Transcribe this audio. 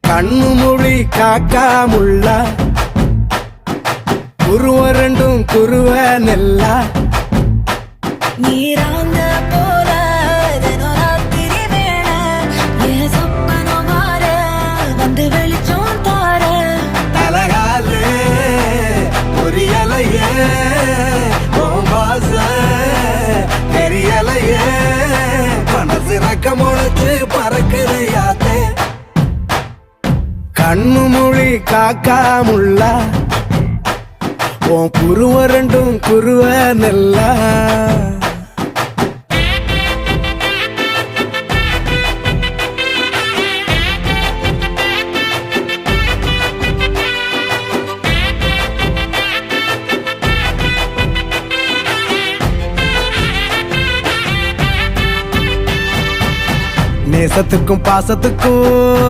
கண்ணு மொழி காக்காமுள்ள குருவ ரெண்டும் குருவ நெல்லா நீராங்க போல தினராத்திரி வேண என் சொப்பனம் மாற வந்து வெளிச்சம் தார தலகாலே பொரியலையே ஓம்பாச தெரியலையே மனசு ரக்க முளைச்சு பறக்குறையாத்தே கண்ணு மொழி காக்காமுள்ள உன் குருவ ரெண்டும் குருவ நெல்லா நேசத்துக்கும் பாசத்துக்கும்